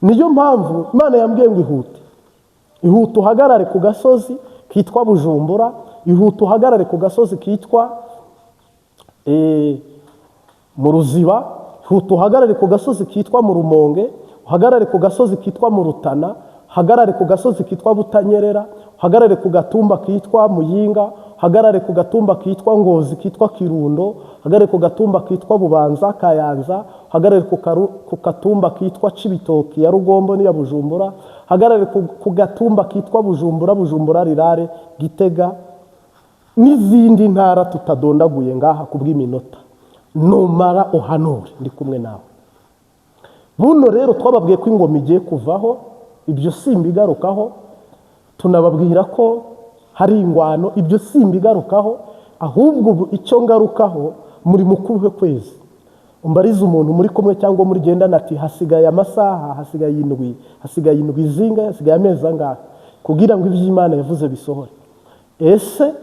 niyo mpamvu Imana yambwiye ngo ihute uhagarare ku gasozi kitwa Bujumbura, ihute uhagarare ku gasozi kitwa mu Ruziba, ihute uhagarare ku gasozi kitwa mu Rumonge, uhagarare ku gasozi kitwa mu Rutana, uhagarare ku gasozi kitwa Butanyerera, uhagarare ku gatumba kitwa Muyinga, uhagarare ku gatumba kitwa Ngozi kitwa Kirundo, uhagarare ku gatumba kitwa Bubanza Kayanza, uhagarare ku gatumba kitwa Cibitoki ya Rugombo n'iya Bujumbura, uhagarare ku gatumba kitwa Bujumbura Rirare Gitega n'izindi ntara tutadondaguye ngaha kubw'iminota. Numara uhanure ndi kumwe nawe. Buno rero twababwiye ko ingoma igiye kuvaho, ibyo simbigarukaho, tunababwira ko hari ingwano, ibyo simbigarukaho, ahubwo icyo ngarukaho muri mukuhe kwezi. Umbariza umuntu muri kumwe cyangwa muri gendana ati hasigaye amasaha, hasigaye indwi zinga, hasigaye amezi angahe kugira ngo iby'Imana yavuze bisohore. Ese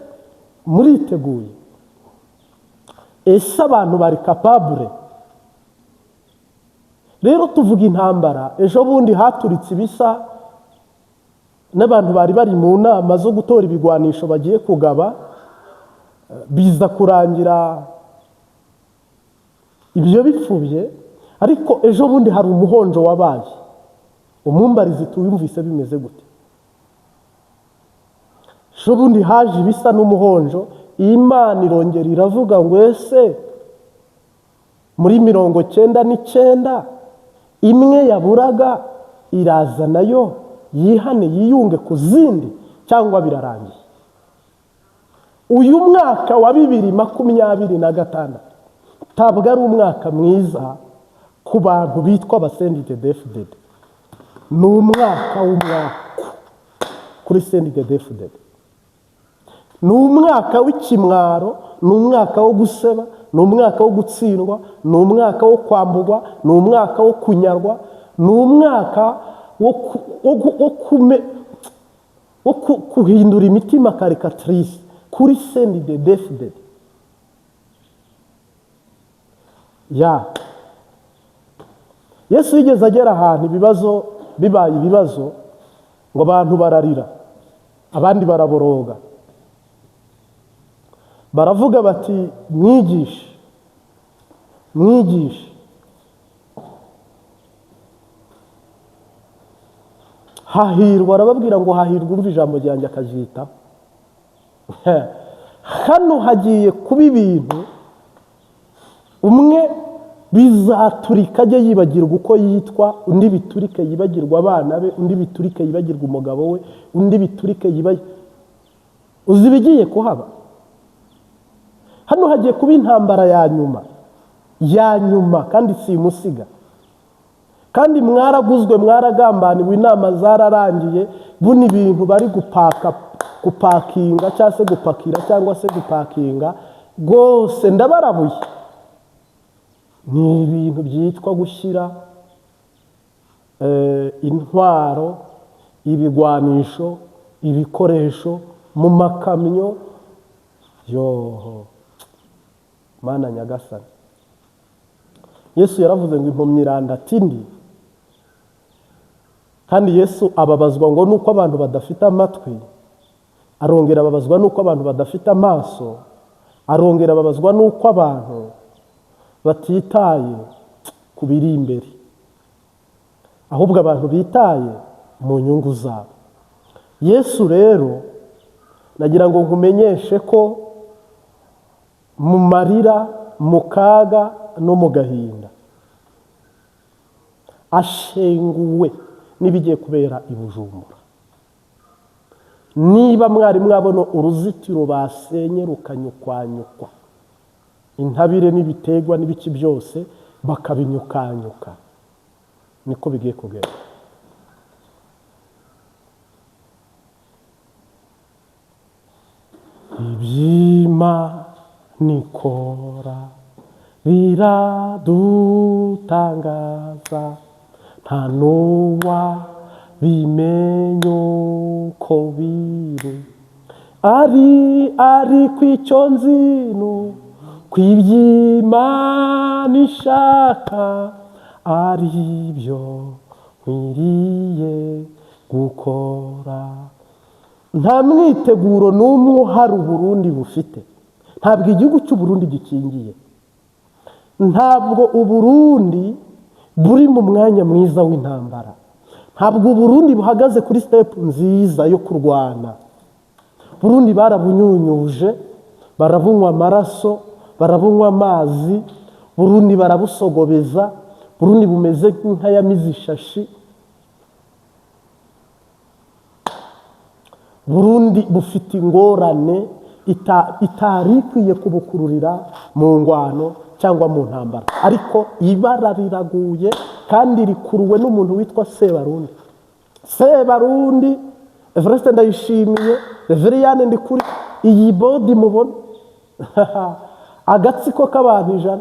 muriteguye? Ese abantu bari capable? Rero tuvuga intambara, ejo bundi haturitse ibisa n'abantu bari mu nama zo gutora ibigwanisho bagiye kugaba, biza kurangira ibyo bipfubye, ariko ejo bundi hari umuhonjo wabaye. Umumbarizi tuyumvise bimeze gute? Ejo bundi haje ibisa n'umuhonjo, Imana irongera iravuga ngo ese muri 99 imwe yaburaga iraza nayo yihane yiyunge ku zindi cyangwa birarangiye. Uyu mwaka wa 2026 tabwo ari umwaka mwiza ku bantu bitwa abasendidefudede. Ni umwaka w'umwaka kuri sendidefudede. Ni umwaka w'ikimwaro, ni umwaka wo guseba, ni umwaka wo gutsindwa, ni umwaka wo kwambugwa, ni umwaka wo kunyarwa, ni umwaka wo kuhindura imitima karikatrice kuri sendidefudede. Yesu yigeze agera ahantu ibibazo bibaye ibibazo ngo abantu bararira, abandi baraboroga, baravuga bati mwigishe hahirwa. Arababwira ngo hahirwa umva ijambo ryanjye akajyitaho. Hano hagiye kuba ibintu umwe bizaturika ajye yibagirwa uko yitwa, undi biturike yibagirwa abana be, undi biturike yibagirwa umugabo we, undi biturike yibagirwa. Uzi bigiye kuhaba? Hano hagiye kuba intambara ya nyuma kandi simusiga. Kandi mwaraguzwe, mwaragambaniwe, inama zararangiye, buno ibintu bari gupakinga cyangwa se gupakira cyangwa se gupakinga rwose ndabarabuye. Ni ibintu byitwa gushyira intwaro, ibigwanisho, ibikoresho mu makamyo. Yoho Mana nyagasani. Yesu yaravuze ngo impumyi irandatindi, kandi Yesu ababazwa ngo nuko abantu badafite amatwi, arongera ababazwa nuko abantu badafite amaso, arongera ababazwa nuko abantu batitaye ku biri imbere, ahubwo abantu bitaye mu nyungu zabo. Yesu rero nagira ngo nkumenyeshe ko mu marira, mu kaga no mu gahinda ashenguwe n'ibigiye kubera i Bujumbura. Niba mwari mwabona uruzitiro basenye rukanyukwanyukwa, intabire n'ibitegwa n'ibiki byose bakabinyukanyuka, niko bigiye kugera. Iby'Imana nikora biradutangaza, nta n'uwa bimenya uko biri, ari kw'icyo nzino kw'iby'Imana ishaka ari byo nkwiriye gukora. Nta mwiteguro n'umwe uhari Uburundi bufite. Ntabwo igihugu cy'Uburundi gikingiye. Ntabwo Uburundi buri mu mwanya mwiza w'intambara. Ntabwo Uburundi buhagaze kuri step nziza yo kurwana. Burundi barabunyunyuje, barabunywa amaraso, barabunywa amazi, Burundi barabusogobeza, Burundi bumeze nk'ayamize ishashi. Burundi bufite ingorane itari ikwiye kubukururira mu ngwano cyangwa mu ntambara, ariko ibara riraguye kandi rikuruwe n'umuntu witwa Sebarundi. Sebarundi Everest Ndayishimiye, Reveriyane Ndikuri, iyi bodi mubona agatsiko k'abantu 100.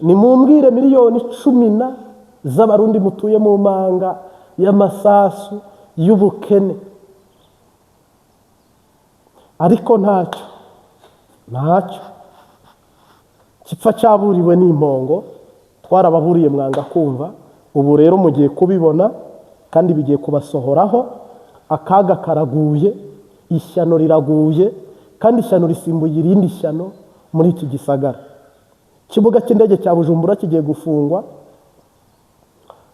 Ni mumbwire miliyoni 10 z'abarundi mutuye mu manga y'amasasu y'ubukene, ariko ntacyo kipfa cyaburiwe n'impongo. Twarababuriye mwanga kumva, ubu rero mugiye kubibona kandi bigiye kubasohoraho. Akaga karaguye, ishyano riraguye, kandi ishyano risimbuye irindi shyano muri iki gisagara. Kibuga cy'indege cya Bujumbura kigiye gufungwa,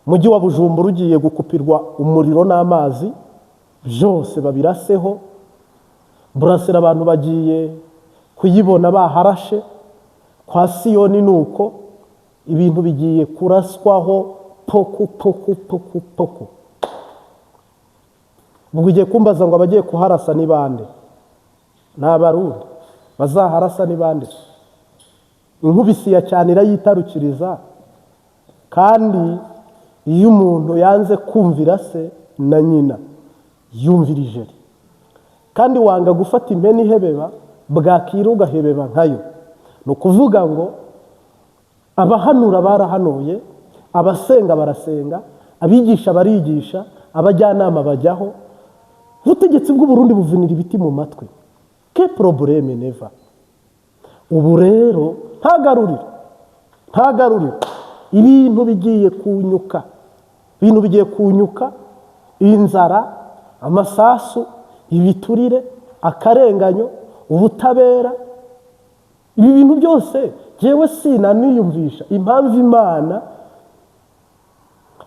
mujyi wa Bujumbura ugiye gukupirwa umuriro n'amazi, byose babiraseho. Burasera abantu bagiye kuyibona baharashe, kwa Siyoni nuko ibintu bigiye kuraswaho poku. Ubwo ugiye kumbaza ngo abagiye kuharasa ni bande? N'Abarundi. Bazaharasa ni bande? Inkubisi ya cyane irayitarukiriza, kandi iyo umuntu yanze kumvira se na nyina yumvirije, kandi wanga gufata impeni ihebeba bwakira ugahebeba nkayo. Ni ukuvuga ngo abahanura barahanuye, abasenga barasenga, abigisha barigisha, abajyanama bajyaho. Ubutegetsi bw'Uburundi buvinira ibiti mu matwi. Ke probleme neva. Ubu rero ntagarurira ibintu bigiye kunyuka, inzara, amasasu, ibiturire, akarenganyo, ubutabera. Ibi bintu byose jewe sinaniyumvisha impamvu Imana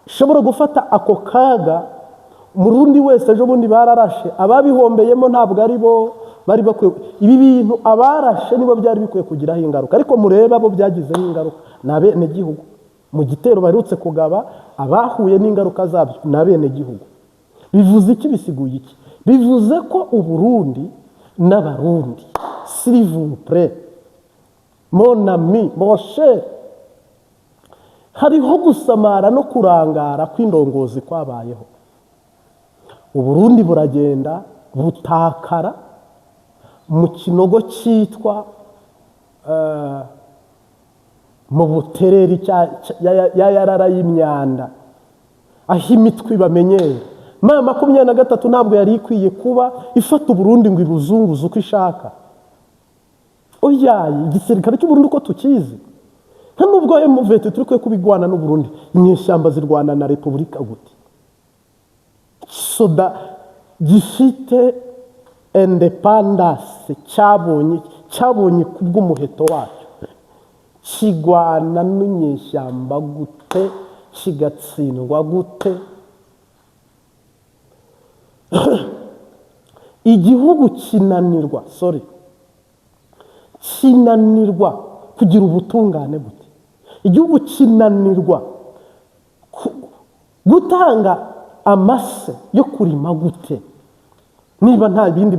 ishobora gufata ako kaga. Umurundi wese ejo bundi bararashe, ababihombeyemo ntabwo ari bo bari bakwiye. Ibi bintu abarashe nibo byari bikwiye kugiraho ingaruka, ariko mureba abo byagizeho ingaruka n'abene gihugu. Mu gitero barutse kugaba, abahuye n'ingaruka zabyo n'abene gihugu. Bivuze iki? Bisiguye iki? Bivuze ko Uburundi n'Abarundi, s'il vous plaît, mon ami, mon cher, hariho gusamara no kurangara kw'indongozi kwabayeho. Uburundi buragenda butakara mu kinogo cyitwa mu butereri ya yarara y'imyanda, aho imitwe bamenyera. M23 ntabwo yari ikwiye kuba ifata Uburundi ngo ibuzunguze uko ishaka. Oyayi, igisirikare cy'Uburundi uko tukizi, nta nubwo M23 kwe kubigwana n'Uburundi. Inyeshyamba zirwana na Repubulika gute? Soda gifite independence cyabonye kubw'umuheto wacyo, kigwana n'inyeshyamba gute, kigatsindwa gute? Igihugu kinanirwa kugira ubutungane gute? Igihugu kinanirwa gutanga amase yo kurima gute? Niba nta bindi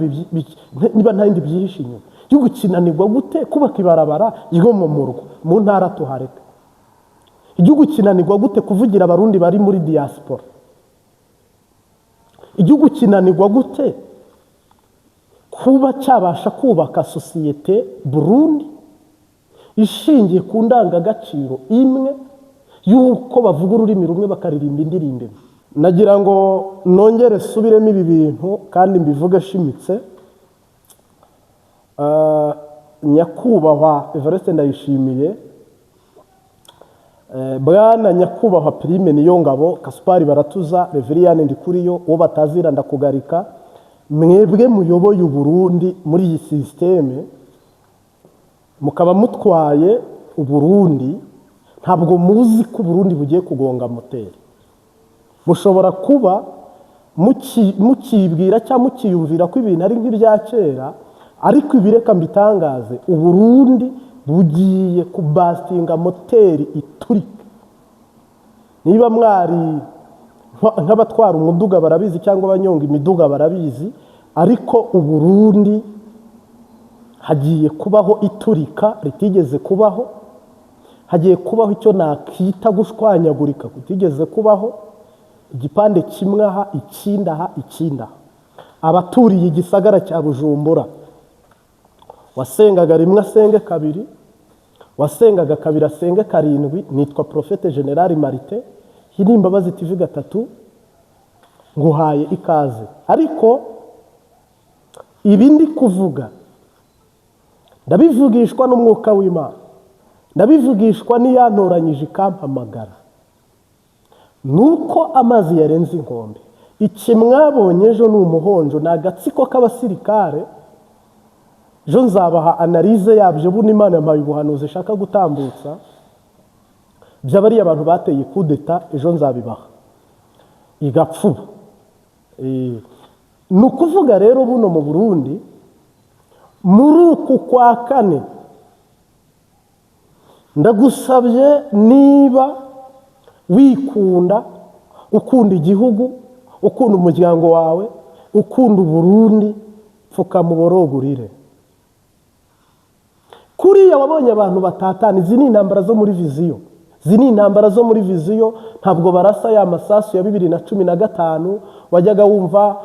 byihishe inyuma. Igihugu kinanirwa gute kubaka ibarabara ryo mu murwa mu ntara tuhareka? Igihugu kinanirwa gute kuvugira Abarundi bari muri diaspora? Igihugu kinanirwa gute kuba cyabasha kubaka sosiyete Burundi ishingiye ku ndangagaciro imwe y'uko bavuga ururimi rumwe bakaririmba indirimbo? Nagira ngo nongere subiremo ibi bintu kandi mbivuge shimitse. Nyakubahwa Everest Ndayishimiye Bwana nyakubahwa Prime Niyongabo, Kasupari Baratuza, Reveriyani Ndikuriyo, uwo batazira ndakugarika, mwebwe muyoboye Uburundi muri iyi systeme, mukaba mutwaye Uburundi, ntabwo muzi ko Uburundi bugiye kugonga moteri. Mushobora kuba mukibwira cyangwa mukiyumvira ko ibintu ari nk'ibya kera, ariko ibireka mbitangaze, Uburundi bugiye kubastinga moteri iturika. Niba mwari nk'abatwara umuduga barabizi cyangwa abanyonga imiduga barabizi, ariko Uburundi hagiye kubaho iturika ritigeze kubaho, hagiye kubaho icyo nakita gushwanyagurika kutigeze kubaho, igipande kimwe aha ikindi aha ikindi aha. Abaturiye igisagara cya Bujumbura, wasengaga rimwe asenge kabiri, wasengaga kabiri asenge karindwi. Nitwa Prophète General Marite, iyi ni Imbabazi TV 3, nguhaye ikaze. Ariko ibindi kuvuga ndabivugishwa n'umwuka w'Imana, ndabivugishwa n'iyantoranyije ikampamagara. Nuko amazi yarenze inkombe. Iki mwabonye ejo ni umuhonjo, ni agatsiko k'abasirikare. Jo nzabaha analize yabyo, buno Imana yampaye ubuhanuzi ishaka gutambutsa by'abariya abantu bateye kudeta, ejo nzabibaha igapfuba. Ni ukuvuga rero buno mu Burundi muri uku kwa kane, ndagusabye niba wikunda, ukunda igihugu, ukunda umuryango wawe, ukunda Uburundi, pfuka muborogurire. Kuriya wabonye abantu batatana, izi ni intambara zo muri viziyo, izi ni intambara zo muri viziyo. Ntabwo barasa ya masasu ya 2015 wajyaga wumva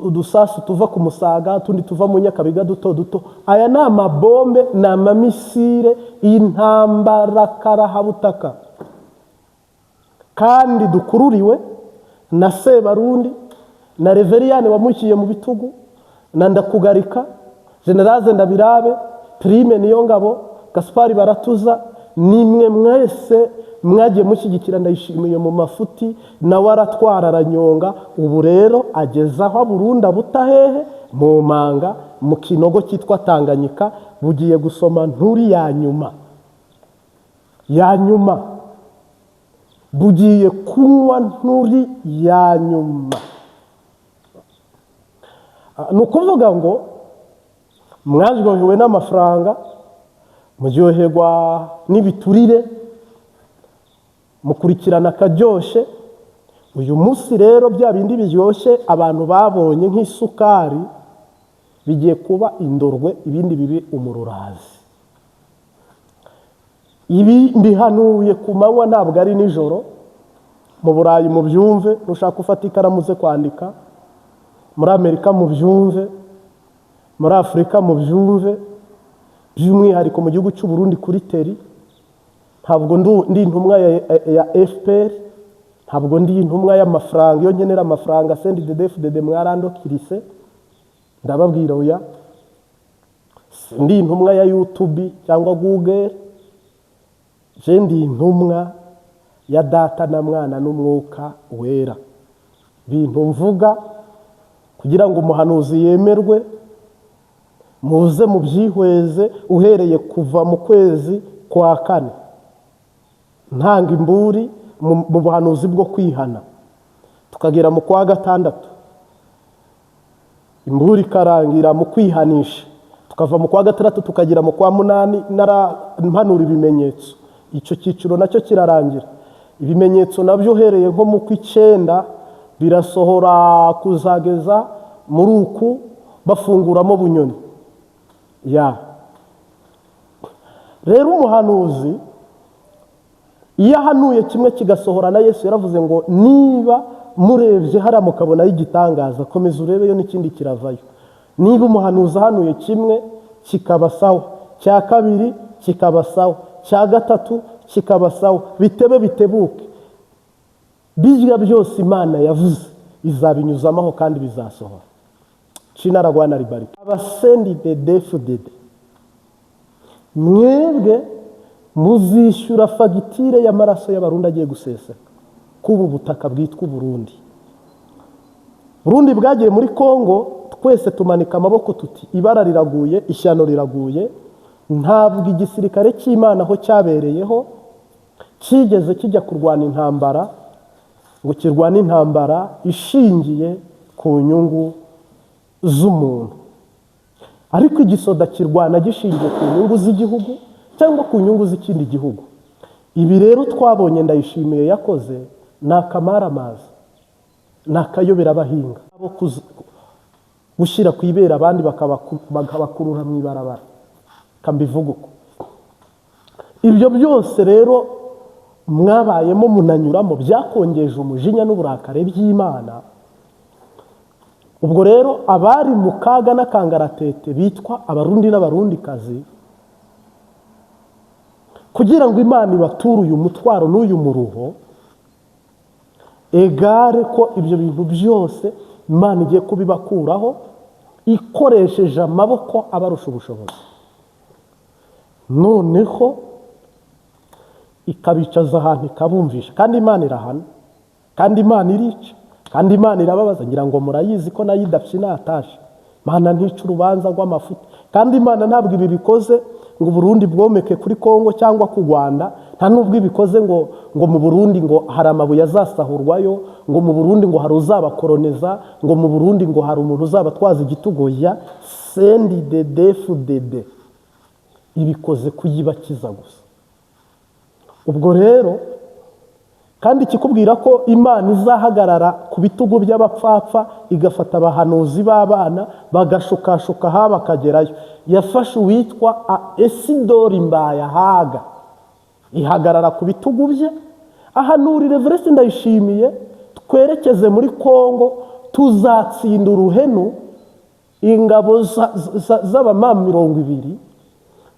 udusasu tuva ku Musaga, tundi tuva mu Nyakabiga duto duto. Aya ni amabombe na amamisire y'intambara karahabutaka, kandi dukururiwe na Sebarundi na Reveriyani wamukiye mu bitugu na Ndakugarika, General Ndabirabe, Prime Niyongabo, Kasupari Baratuza. Nimwe mwese mwagiye mushyigikira, ndayishimiye mu mafuti, na waratwara aranyonga. Ubu rero agezaho Burundi butahehe mu manga, mu kinogo cyitwa Tanganyika, bugiye gusoma nturi ya nyuma, bugiye kunywa nturi ya nyuma. Ni ukuvuga ngo mwajyohewe n'amafaranga, muryoherwa n'ibiturire, mukurikirana akaryoshe. Uyu munsi rero bya bindi biryoshye abantu babonye nk'isukari bigiye kuba indorwe, ibindi bibi umururazi. Ibi mbihanuye ku manywa, ntabwo ari nijoro. Mu Burayi mu byumve, nushaka ufata ikaramu ze kwandika. Muri Amerika mu byumve, muri Afurika mu byumve, by'umwihariko mu gihugu cy'u Burundi kuri teri. Ntabwo ndi intumwa ya FPR, ntabwo ndi intumwa y'amafaranga. Iyo nkenera amafaranga CNDD-FDD mwarandokirise, ndababwira oya. Ndi intumwa ya YouTube cyangwa Google, je ndi intumwa ya Data na Mwana n'Umwuka Wera. Bintu mvuga kugira ngo umuhanuzi yemerwe, muze mu byihweze uhereye kuva mu kwezi kwa kane. Ntanga imburi mu buhanuzi bwo kwihana, tukagera mu kwa gatandatu imburi karangira mu kwihanisha, tukava mu kwa gatandatu tukagera mu kwa munani narampanura ibimenyetso. Icyo cyiciro nacyo kirarangira. Ibimenyetso nabyo uhereye nko mu kw'icyenda birasohora kuzageza muri uku bafunguramo Bunyoni. Rero umuhanuzi iyo ahanuye kimwe kigasohora, na Yesu yaravuze ngo niba murebye hariya mukabona y'igitangaza, komeza urebeyo n'ikindi kiravayo. Niba umuhanuzi ahanuye kimwe kikaba sawa, cya kabiri kikaba sawa, cya gatatu kikaba sawa, bitebe bitebuke, bijya byose Imana yavuze izabinyuzamaho kandi bizasohora. Cinaragwana ribarika. Abasendi de defudede, mwebwe muzishyura fagitire y'amaraso y'abarundi agiye guseseka kubu butaka bwitwa Burundi. Burundi bwagiye muri Kongo, twese tumanika amaboko tuti ibara riraguye, ishyano riraguye. Ntabwo igisirikare cy'Imana aho cyabereyeho kigeze kijya kurwana intambara ngo kirwane intambara ishingiye ku nyungu z'umuntu, ariko igisoda kirwana gishingiye ku nyungu z'igihugu cyangwa ku nyungu z'ikindi gihugu. Ibi rero twabonye Ndayishimiye yakoze nakamaramaza, nakayobera abahinga abo gushyira ku ibera abandi bakabakurura mu ibarabara, kambivuga uko. Ibyo byose rero mwabayemo munanyuramo byakongeje umujinya n'uburakare by'Imana. Ubwo rero abari mu kaga n'akangaratete bitwa abarundi n'abarundikazi, kugira ngo Imana ibature uyu mutwaro n'uyu muruho, egare ko ibyo bintu byose Imana igiye kubibakuraho ikoresheje amaboko abarusha ubushobozi, noneho ikabicaza ahantu ikabumvisha. Kandi Imana irahana, kandi Imana irica, kandi Imana irababaza. Ngira ngo murayizi ko nayo idafite natasha. Imana ntica urubanza rw'amafuta, kandi Imana ntabwo ibi bikoze ngo Burundi bwomeke kuri Kongo cyangwa ku Rwanda. Nta nubwo ibikoze ngo mu Burundi ngo hari amabuye azasahurwayo, ngo mu Burundi ngo hari uzabakoloniza, ngo mu Burundi ngo hari umuntu uzabatwaza igitugu. Ya sendi dede ibikoze kuyibakiza gusa. Ubwo rero kandi ikikubwira ko Imana izahagarara ku bitugu by'abapfapfa igafata abahanuzi b'abana bagashukashuka ha bakagerayo. Yafashe uwitwa Esidori Mbayahaga ihagarara ku bitugu bye, ahanurira Everest Ndayishimiye twerekeze muri Kongo, tuzatsinda uruhenu ingabo z'abamama 20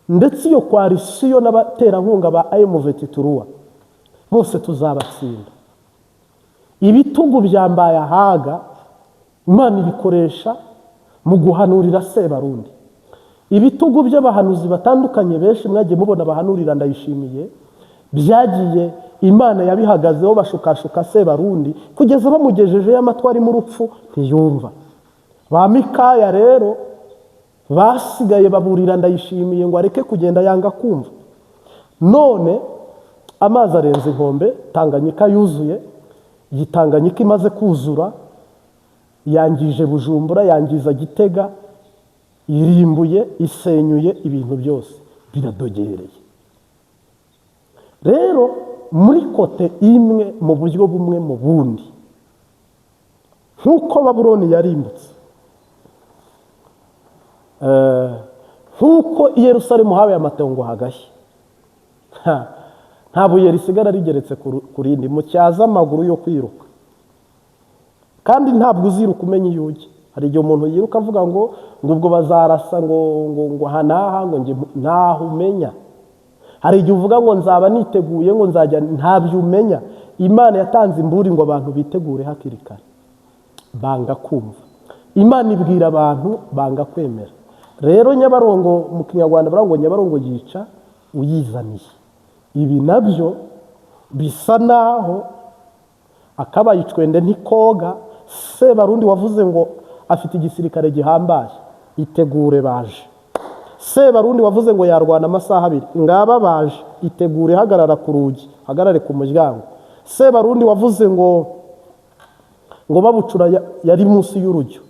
ndetse iyo koalisiyo n'abaterankunga ba MA23 bose tuzabatsinda. Ibitugu bya Mbayahaga Imana ibikoresha mu guhanurira Sebarundi. Ibitugu by'abahanuzi batandukanye benshi mwagiye mubona bahanurira Ndayishimiye byagiye Imana yabihagazeho bashukashuka Sebarundi kugeza bamugejeje y'amatwari mu rupfu ntiyumva. Ba Mikaya rero basigaye baburira Ndayishimiye ngo areke kugenda yanga kumva. None amazi arenze inkombe, Tanganyika yuzuye, Tanganyika imaze kuzura, yangije Bujumbura, yangiza Gitega, irimbuye, isenyuye ibintu byose biradogereye. Rero muri kote imwe mu buryo bumwe mu bundi, nkuko Babuloni yarimbutse, nkuko i Yerusalemu habaye amatongo hagashya, nta buye risigara rigeretse ku rindi, mu cyaza amaguru yo kwiruka. Kandi ntabwo uziruka umenya iyo ujya. Hari igihe umuntu yiruka avuga ngo ubwo bazarasa ngo hanaha ngo ntaho umenya. Hari igihe uvuga ngo nzaba niteguye ngo nzajya, ntabyo umenya. Imana yatanze imburi ngo abantu bitegure hakiri kare, banga kumva. Imana ibwira abantu banga kwemera. Rero Nyabarongo mu Kinyarwanda baravuga ngo Nyabarongo yica uyizaniye. Ibi nabyo bisa naho akabaye icwende ntikoga. Sebarundi wavuze ngo afite igisirikare gihambaye, itegure baje. Sebarundi wavuze ngo yarwana amasaha 2, ngaba baje, itegure hagarara ku rugi, hagarare ku muryango. Sebarundi wavuze ngo babucura yari munsi y'urujyo,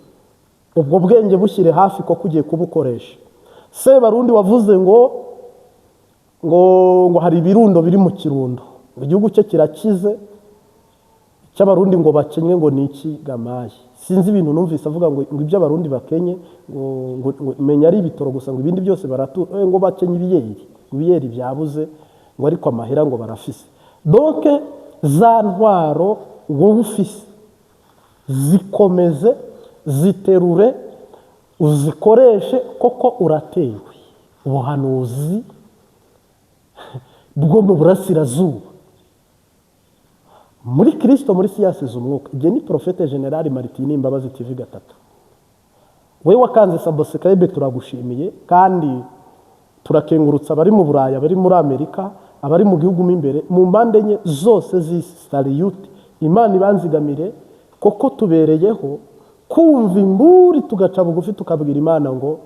ubwo bwenge bushyire hafi ko kugiye kubukoresha. Sebarundi wavuze ngo hari ibirundo biri mu Kirundo, igihugu cye kirakize, cy'abarundi ngo bakenye ngo niki gamaye. Sinzi ibintu numvise avuga ngo ibyo abarundi bakenye ngo menya ari ibitoro gusa, ngo ibindi byose baratura, ngo bakenye ibiyeri byabuze, ngo ariko amahera ngo barafise. Donc za ntwaro wowe ufise zikomeze, ziterure, uzikoreshe, koko uratewe. Ubuhanuzi bwo mu burasirazuba muri Kristo, muri siyasi z'umwuka. Igihe ni Profete General Martin Imbabazi TV 3. We wakanze subscribe, turagushimiye. Kandi turakengurutsa abari mu Buraya, abari muri Amerika, abari mu gihugu imbere, mu mpande enye zose z'isi. Saliyuti, Imana ibanzigamire, koko tubereyeho kumva imburi tugaca bugufi tukabwira Imana ngo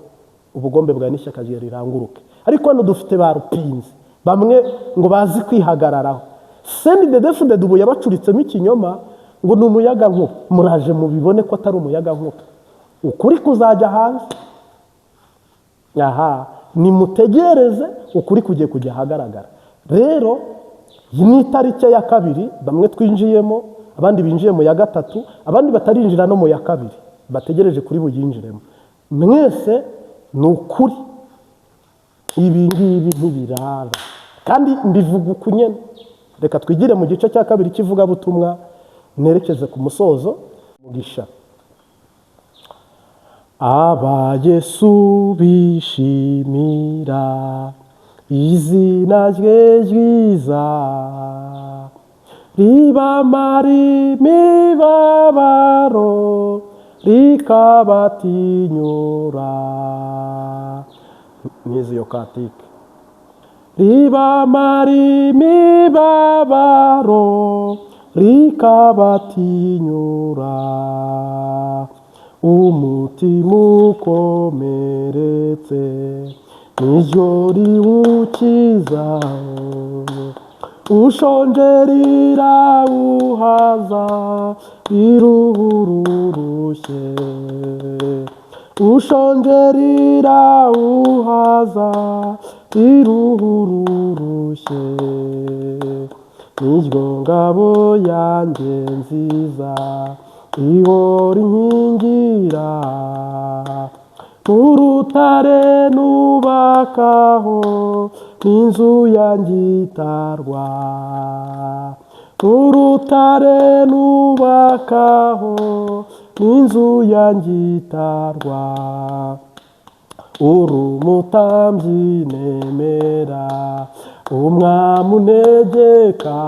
ubugombe bwa n'ishyaka rye riranguruke. Ariko hano dufite ba rupinzi bamwe ngo bazi kwihagararaho. Sendi de defude dubu yabacuritsemo ikinyoma ngo ni umuyaga nkuba. Muraje mubibone ko atari umuyaga nkuba, ukuri kuzajya hanze. Aha, nimutegereze ukuri kugiye kujya ahagaragara. Rero iyi ni itariki ya kabiri, bamwe twinjiyemo, abandi binjiye mu ya gatatu, abandi batarinjira no mu ya kabiri, bategereje kuri buyinjiremo. Mwese ni ukuri, ibi ngibi ntibirara kandi mbivuga uku nyene. Reka twigire mu gice cya kabiri cy'ivugabutumwa, nerekeze ku musozo. Umugisha. Aba Yesu bishimira izina rye ryiza, ribamara imibabaro rikabatinyura. Nizi yo katike. Ribamara imibabaro rikabatinyura, umutima ukomeretse niryo riwukiza, ushonje rirawuhaza riruhururushye, ushonje rirawuhaza riruhururushye, niryo ngabo yanjye nziza ihora inkingira, urutare nubakaho n'inzu yanjye itarwa, urutare nubakaho n'inzu yanjye itarwa, urumutambyi nemera, umwami untegeka,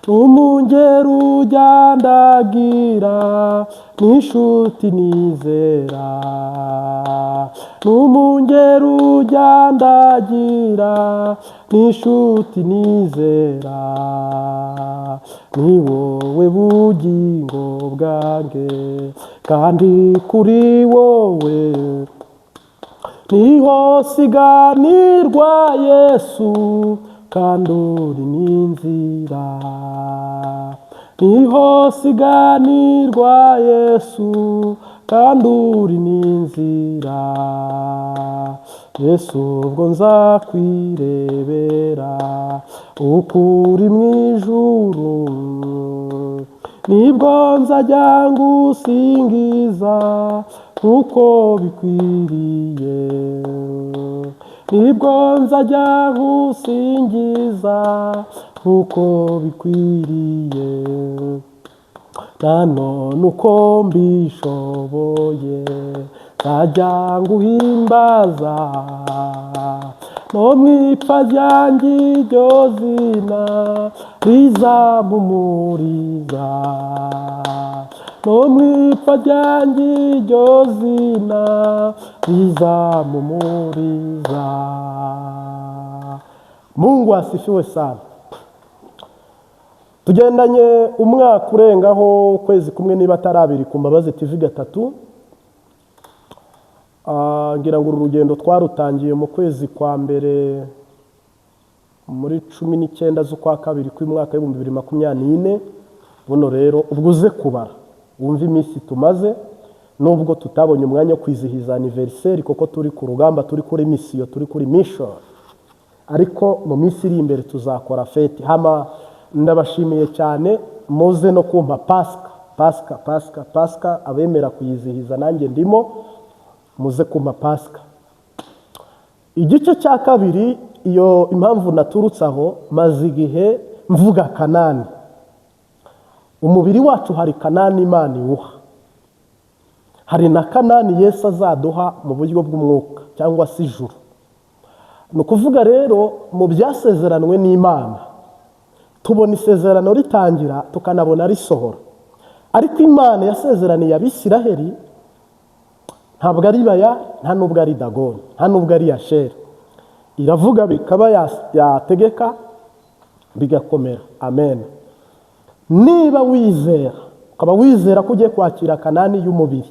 umungeri ujyandagira n'inshuti nizera, n'umungeri ujyandagira n'inshuti nizera, ni wowe bugingo bwanjye kandi kuri wowe niho siganirwa Yesu kandi uri n'inzira, niho siganirwa Yesu kandi uri n'inzira. Yesu ubwo nzakwirebera ukuri mu ijuru, nibwo nzajya ngusingiza uko bikwiriye, nibwo nzajya ngusingiza uko bikwiriye. Nanone uko mbishoboye nzajya nguhimbaza, no mu ipfa ryanjye iryo zina rizampumuriza, no mu ipfa ryanjye iryo zina rizampumuriza. Mungu asifiwe sana. Tugendanye umwaka urengaho ukwezi kumwe niba atari abiri ku Mbabazi TV gatatu. Ngira ngo uru rugendo twarutangiye mu kwezi kwa mbere muri 19 z'ukwa kabiri kw'umwaka wa 2024. Buno rero ubwo uze kubara wumva iminsi tumaze, nubwo tutabonye umwanya wo kwizihiza anniversaire kuko turi ku rugamba, turi kuri mission, turi kuri mission, ariko mu minsi iri imbere tuzakora fete. Hama ndabashimiye cyane, muze no kumpa Pasika abemera kuyizihiza nanjye ndimo, muze kumpa Pasika. Igice cya kabiri, iyo impamvu naturutsaho maze igihe mvuga Kanani. Umubiri wacu hari Kanani Imana iwuha, hari na Kanani Yesu azaduha mu buryo bw'umwuka cyangwa se ijuru. Ni ukuvuga rero mu byasezeranwe n'Imana tubona isezerano ritangira tukanabona risohora, ariko Imana yasezeraniye Abisiraheli ntabwo ari Baya, nta nubwo ari Dagoni, nta nubwo ari Yasheri. Iravuga bikaba yategeka bigakomera. Amen. Niba wizera, ukaba wizera ko ugiye kwakira Kanani y'umubiri,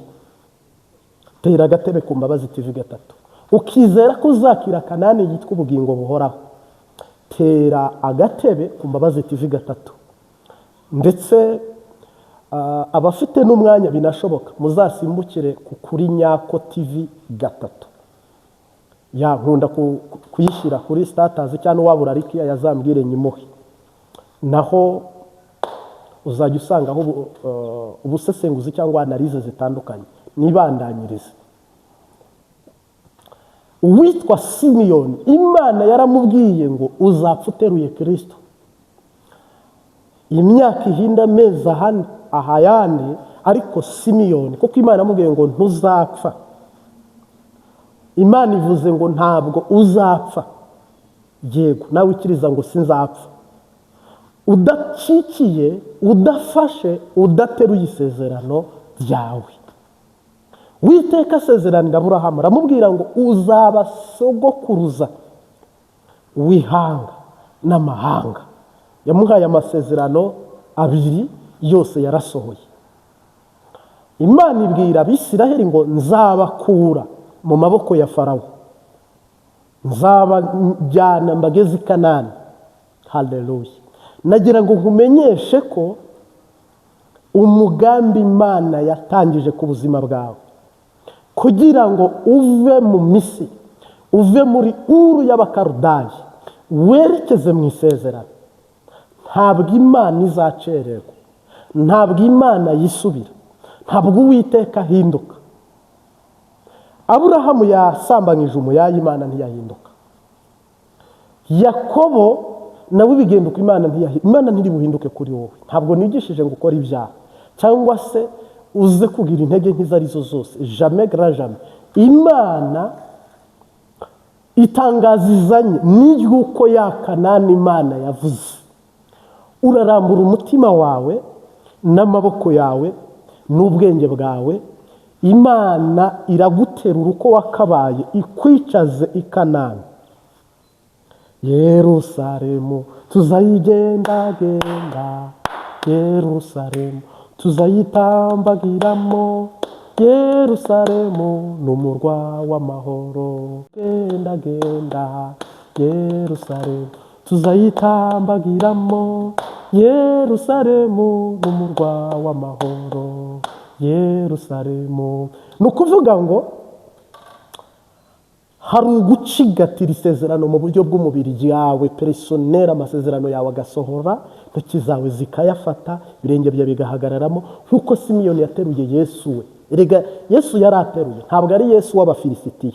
tera agatebe ku Mbabazi TV 3. Ukizera ko uzakira Kanani yitwa ubugingo buhoraho, tera agatebe ku Mbabazi TV 3. Ndetse abafite n'umwanya binashoboka muzasimbukire kuri Nyako TV 3. Ya nkunda kuyishyira kuri status cyane wabura arikiya yazambwire nyimuhe. Naho uzajya usanga aho ubusesenguzi cyangwa analize zitandukanye nibandanyirize. Uwitwa Simiyoni, Imana yaramubwiye ngo uzapfa uteruye Kristo. Imyaka ihinda meza ahayandi, ariko Simiyoni kuko Imana yamubwiye ngo ntuzapfa. Imana ivuze ngo ntabwo uzapfa. Yego nawe ukiriza ngo sinzapfa. Udacikiye, udafashe, udateruye isezerano ryawe. Uwiteka asezeranira Aburahamu aramubwira ngo uzaba sogokuruza w'ihanga n'amahanga. Yamuhaye amasezerano abiri, yose yarasohoye. Imana ibwira Abisiraheli ngo nzabakura mu maboko ya Farawo, nzabajyana mbageze i Kanani. Haleluya. Nagira ngo nkumenyeshe ko umugambi Imana yatangije ku buzima bwawe kugira ngo uve mu Misiri, uve muri Uru y'Abakarudayi, werekeze mu isezerano. Ntabwo Imana izacererwa, ntabwo Imana yisubira, ntabwo Uwiteka ahinduka. Aburahamu yasambanyije umuyaga, Imana ntiyahinduka. Yakobo nawe bigenduka, Imana ntiri buhinduke kuri wowe. Ntabwo nigishije ngo ukore ibyaha cyangwa se uze kugira intege nk'izo arizo zose. Jamais grand jamais. Imana itangazizanye n'iryuko ya Kanani Imana yavuze. Urarambura umutima wawe n'amaboko yawe n'ubwenge bwawe, Imana iraguterura uko wakabaye ikwicaze i Kanani. Yerusalemu tuzayigendagenda, Yerusalemu tuzayitambagiramo, Yerusalemu n'umurwa w'amahoro. Genda genda Yerusalemu tuzayitambagiramo, Yerusalemu n'umurwa w'amahoro. Yerusalemu. Nukuvuga ngo hari ugucigatira isezerano mu buryo bw'umubiri yawe personnel, amasezerano yawe agasohora, intoki zawe zikayafata, birenge bya bigahagararamo, nkuko Simiyoni yateruye Yesu we. Erega Yesu yarateruye, ntabwo ari Yesu w'Abafilisitiya.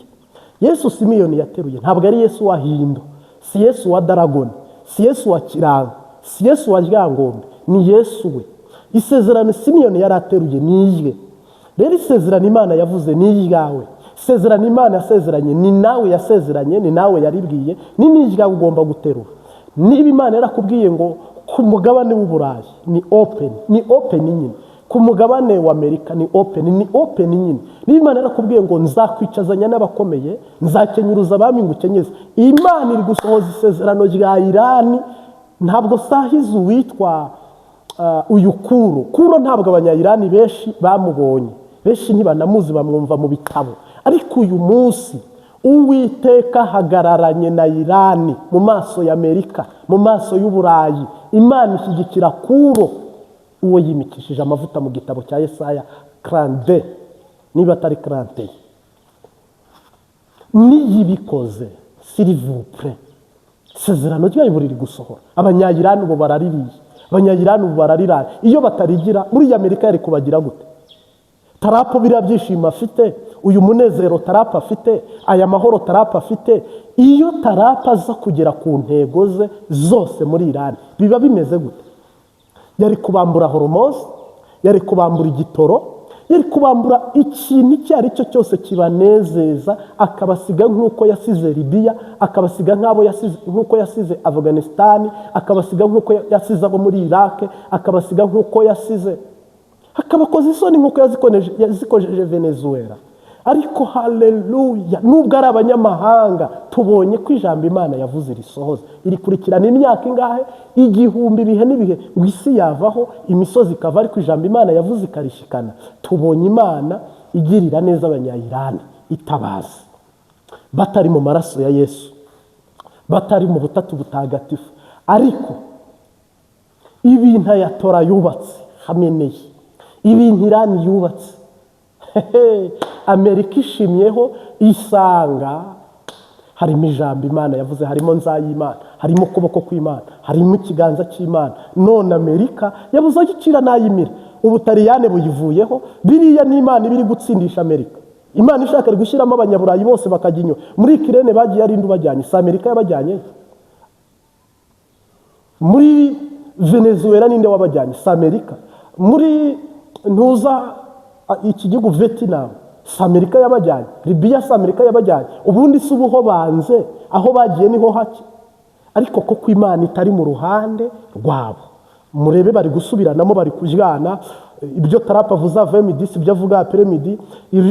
Yesu Simiyoni yateruye ntabwo ari Yesu wa Hindu, si Yesu wa Daragoni, si Yesu wa Kiranga, si Yesu wa Ryangombe, ni Yesu we. Isezerano Simiyoni yarateruye niye. Rero isezerano Imana yavuze ni iryawe. Isezerano Imana yasezeranye ni nawe yasezeranye, ni nawe yaribwiye, ni n'iryawe ugomba guterura. Niba Imana yarakubwiye ngo ku mugabane w'Uburayi ni open nyine, ku mugabane wa Amerika ni open nyine. Niba Imana yarakubwiye ngo nzakwicazanya n'abakomeye, nzakenyuruza abami ngukenyeze, Imana iri gusohoza isezerano rya Irani. Ntabwo sahize uwitwa uyu Kuro ntabwo abanyayirani benshi bamubonye, benshi ntibanamuzi, bamwumva mu bitabo. Ariko uyu munsi Uwiteka hagararanye na Irani mu maso ya Amerika, mu maso y'Uburayi. Imana ishyigikira Kuro, uwo yimikishije amavuta mu gitabo cya Yesaya 42, niba atari 41. Niyibikoze s'il vous plaît, isezerano ryayo riri gusohora. Abanyayirani ubu baraririye, abanyayirani ubu barariraye. Iyo batarigira muri Amerika yari kubagira gute? Tarapo biriya byishimo afite, uyu munezero Tarapo afite, aya mahoro Tarapo afite, iyo Tarapo aza kugera ku ntego ze zose muri Irani biba bimeze gute? Yari kubambura hormones, yari kubambura igitoro, yari kubambura ikintu icyo ari cyo cyose kibanezeza, akabasiga nk'uko yasize Libya, akabasiga nk'uko yasize Afghanistan, akabasiga nk'uko yasize abo muri Iraq, akabasiga nk'uko yasize, akabakoza isoni nk'uko yazikojeje Venezuela, ariko haleluya nubwo ari abanyamahanga tubonye ko ijambo Imana yavuze risohoza irikurikirana imyaka ingahe 1000 ibihe n'ibihe ngo isi yavaho imisozi ikava ariko ijambo Imana yavuze ikarishikana tubonye Imana igirira neza abanyayirani itabaza batari mu maraso ya Yesu batari mu butatu butagatifu ariko ibintu yatora yubatse hameneye ibintu Irani yubatse Amerika ishimyeho isanga harimo ijambo Imana yavuze harimo nzayimana harimo kuboko kw'Imana harimo ikiganza cy'Imana none Amerika yabuze agicira nayimira ubutariyane buyivuyeho biriya n'Imana ibiri gutsindisha Amerika Imana ishaka gushyiramo abanyaburayi bose bakajinyo muri Kirene bagiye ari ndubajyanye sa Amerika yabajyanye muri Venezuela ninde wabajyanye sa Amerika muri ntuza iki gihugu Vietnam sa Amerika yabajyanye Libya sa Amerika yabajyanye ubundi subuho banze aho bagiye niho hake ariko ko kw'Imana itari mu ruhande rwabo murebe bari gusubiranamo bari kujyana ibyo Trump avuze avemidisi ibyo avuga apremidi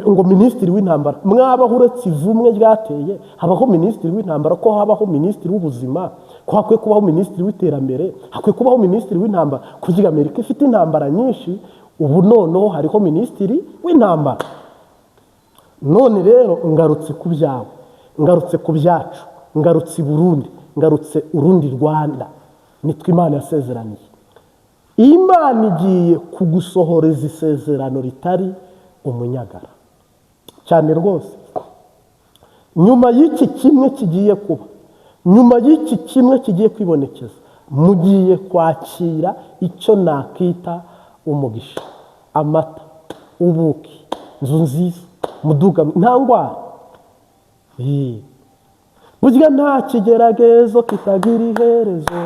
ngo ministiri w'intambara mwabaho uretse ivumwe ryateye habaho ministiri w'intambara ko habaho ministiri w'ubuzima ko hakwiye kubaho ministiri w'iterambere hakwiye kubaho ministiri w'intambara kugira Amerika ifite intambara nyinshi ubu noneho hariho ministiri w'intambara none rero ngarutse ku byawe ngarutse ku byacu ngarutse Burundi ngarutse urundi Rwanda nitwe Imana yasezeraniye Imana igiye kugusohoreza isezerano ritari umunyagara cyane rwose nyuma y'iki kimwe kigiye kuba nyuma y'iki kimwe kigiye kwibonekeza mugiye kwakira icyo nakita umugisha amata ubuki inzu nziza muduga nta ndwara burya nta kigeragezo kitagira iherezo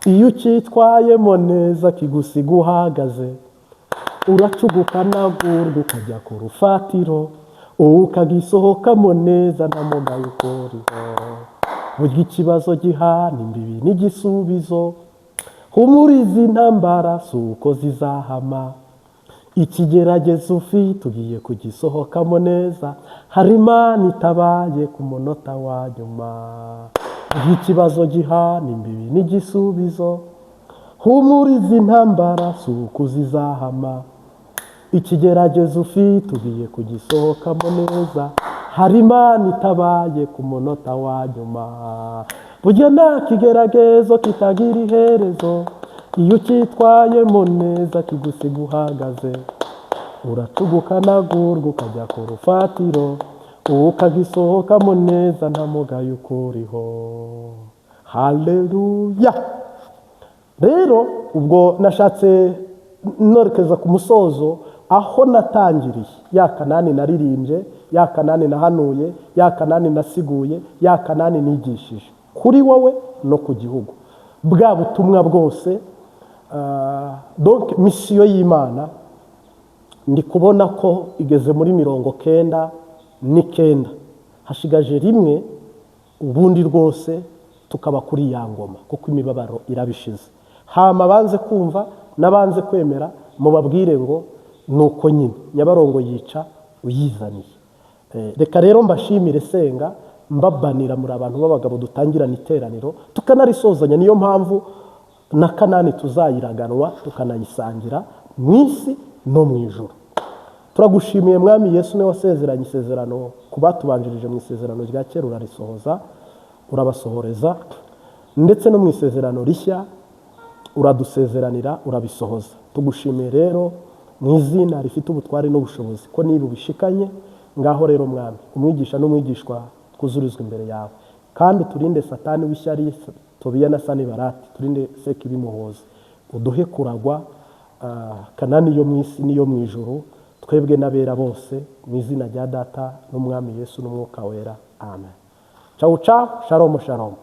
iyo ukitwayemo neza kigusiga uhagaze uracuguka nagurwa ukajya ku rufatiro ukagisohokamo neza nta mugayo ukoriho burya ikibazo gihana imbibi n'igisubizo humuriza intambara si uko zizahama ikigeragezo ufite ugiye kugisohokamo neza hari Imana itabaye ku munota wa nyuma ikibazo gihana imbibi n'igisubizo humuriza intambara si uko zizahama ikigeragezo ufite ugiye kugisohokamo neza hari Imana itabaye ku munota wa nyuma burya nta kigeragezo kitagira iherezo iyo ukitwayemo neza kigusiga uhagaze uracuguka nagurwa ukajya ku rufatiro ukagisohokamo neza nta mugayo ukuriho haleluya rero ubwo nashatse norekeza ku musozo aho natangiriye ya Kanani naririmbye ya Kanani nahanuye ya Kanani nasiguye ya Kanani nigishije kuri wowe no ku gihugu bwa butumwa bwose donc mission y'Imana ndi kubona ko igeze muri 99 hashigaje rimwe ubundi rwose tukaba kuri ya ngoma kuko imibabaro irabishize hama banze kumva nabanze kwemera mubabwire ngo nuko nyine Nyabarongo yica uyizaniye reka rero mbashimire senga mbabanira muri abantu b'abagabo dutangirana iteraniro tukanarisozanya niyo mpamvu na Kanani tuzayiraganwa tukanayisangira mwisi no mwijuru turagushimiye mwami Yesu ne wasezeranye isezerano kubatubanjirije mu isezerano rya kera urarisohoza urabasohoreza ndetse no mu isezerano rishya uradusezeranira urabisohoza tugushimiye rero mu izina rifite ubutware n'ubushobozi ko niba ubishikanye ngaho rero mwami umwigisha n'umwigishwa kuzurizwa imbere yawe kandi turinde satani w'ishyari Tobiya na Sanibarati turinde seki bimuhoza uduhe kuragwa Kanani yo mwisi niyo mwijuru twebwe nabera bose mu izina rya Data n'umwami Yesu n'umwuka wera amen ciao ciao shalom shalom